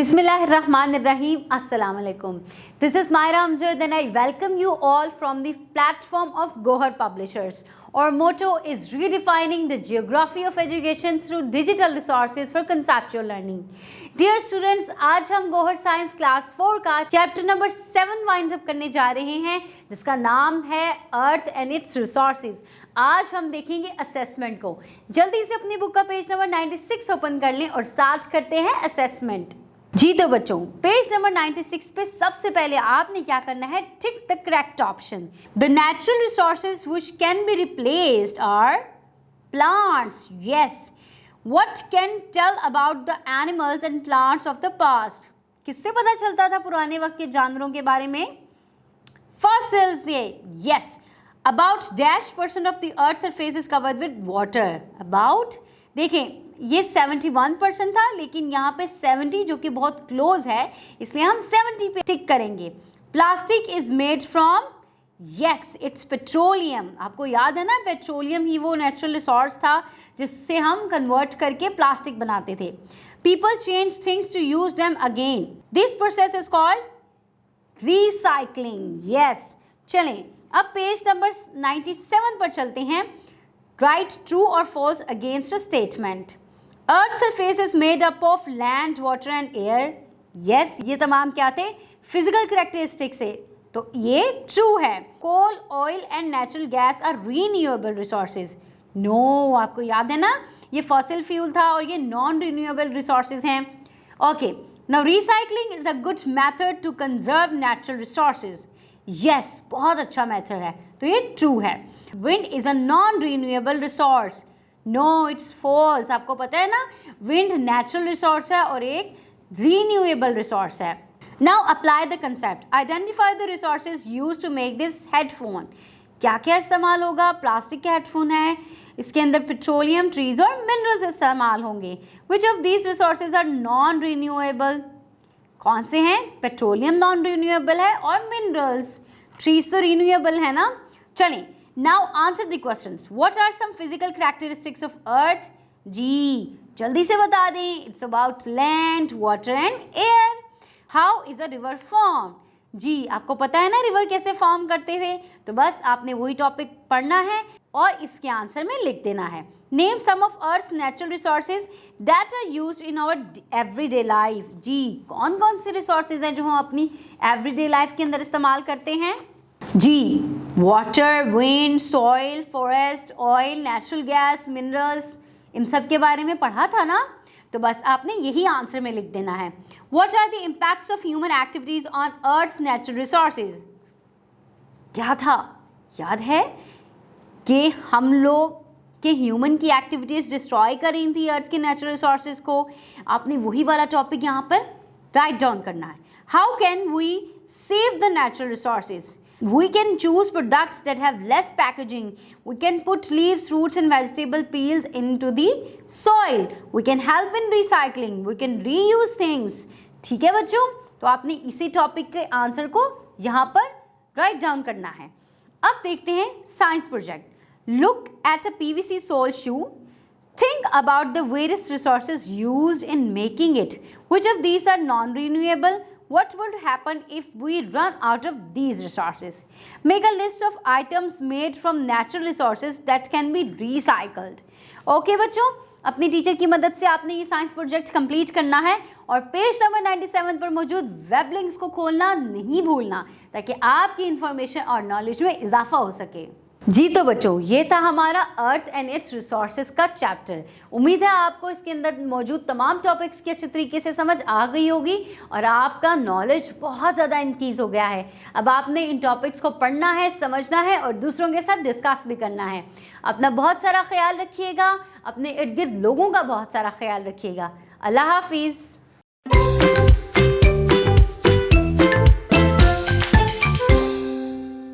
Bismillahirrahmanirrahim. Assalamu alaikum. This is Myra Amjad and I welcome you all from the platform of Gohar Publishers. Our motto is redefining the geography of education through digital resources for conceptual learning. Dear students, आज हम Gohar science class 4 का chapter number 7 wind up करने जा रहे हैं जिसका नाम है अर्थ एंड इट्स रिसोर्सेज। आज हम देखेंगे असेसमेंट को। जल्दी से अपनी बुक का पेज नंबर 96 ओपन कर लें और स्टार्ट करते हैं असेसमेंट। जी तो बच्चों, पेज नंबर 96 पे सबसे पहले आपने क्या करना है, tick the correct option. The natural resources which can be replaced are plants. Yes. What can tell about the animals and plants of the past. किससे पता चलता था पुराने वक्त के जानवरों के बारे में? फॉसिल्स से। Yes. About -% of the earth surface is covered with water. About, देखें ये 71% था लेकिन यहाँ पे 70 जो कि बहुत क्लोज है इसलिए हम 70 पे टिक करेंगे। Plastic is made from, yes it's petroleum. आपको याद है ना, पेट्रोलियम ही वो नेचुरल रिसोर्स था जिससे हम कन्वर्ट करके प्लास्टिक बनाते थे। People change things to use them again. This process is called recycling. Yes. चलें अब पेज नंबर 97 पर चलते हैं। राइट ट्रू और false against a statement. Earth surface is made up of land, water and air. Yes, ये तमाम क्या थे? फिजिकल कैरेक्टरिस्टिक्स है, तो ये ट्रू है। Coal, oil and natural gas are renewable resources. No, आपको याद है ना, ये फॉसिल फ्यूल था और ये नॉन रीन्यूएबल रिसोर्सेज हैं। Okay, now recycling is a good method to conserve natural resources. Yes, बहुत अच्छा मेथड है, तो ये ट्रू है। Wind is a non renewable resource. No, it's false. आपको पता है ना, विंड नेचुरल रिसोर्स है और एक रीन्यूएबल रिसोर्स है। Now apply the concept. Identify the resources used to make this headphone. क्या क्या इस्तेमाल होगा? प्लास्टिक के हेडफोन है, इसके अंदर पेट्रोलियम, ट्रीज और मिनरल्स इस्तेमाल होंगे। Which of these resources are non renewable? कौन से हैं? पेट्रोलियम नॉन रीन्यूएबल है और मिनरल्स, ट्रीज तो रीन्यूएबल है ना। चलें, now answer the questions. What are some physical characteristics of earth? जी, जल्दी से बता दें। It's about land, water and air. How is a river formed? जी, आपको पता है ना रिवर कैसे फॉर्म करते थे, तो बस आपने वही टॉपिक पढ़ना है और इसके आंसर में लिख देना है। Name some of earth natural resources that are used in our everyday life. जी, कौन कौन से रिसोर्सेज हैं जो हम अपनी एवरीडे लाइफ के अंदर इस्तेमाल करते हैं? जी, water, wind, soil, forest, oil, natural gas, minerals, इन सब के बारे में पढ़ा था ना, तो बस आपने यही आंसर में लिख देना है। What are the impacts of human activities on earth natural resources? क्या था? याद है कि हम लोग के ह्यूमन की एक्टिविटीज डिस्ट्रॉय कर रही थी अर्थ के नेचुरल रिसोर्सेज को। आपने वही वाला टॉपिक यहाँ पर राइट डाउन करना है। How can we save the natural resources? We can choose products that have less packaging. We can put leaves, fruits and vegetable peels into the soil. We can help in recycling. We can reuse things. ठीक है बच्चों, तो आपने इसी topic के answer को यहाँ पर राइट डाउन करना है। अब देखते हैं science project. Look at a PVC sole shoe. Think about the various resources used in making it. Which of these are non-renewable? What would happen if we run out of these resources? Make a list of items made from natural resources that can be recycled. Okay बच्चों, अपनी teacher की मदद से आपने ये science project complete करना है और पेज नंबर 97 पर मौजूद वेब लिंक्स को खोलना नहीं भूलना ताकि आपकी इंफॉर्मेशन और नॉलेज में इजाफा हो सके। जी तो बच्चों, ये था हमारा अर्थ एंड इट्स रिसोर्सेज का चैप्टर। उम्मीद है आपको इसके अंदर मौजूद तमाम टॉपिक्स की अच्छी तरीके से समझ आ गई होगी और आपका नॉलेज बहुत ज़्यादा इंक्रीज हो गया है। अब आपने इन टॉपिक्स को पढ़ना है, समझना है और दूसरों के साथ डिस्कस भी करना है। अपना बहुत सारा ख्याल रखिएगा, अपने इर्द गिर्द लोगों का बहुत सारा ख्याल रखिएगा। अल्लाह हाफिज़।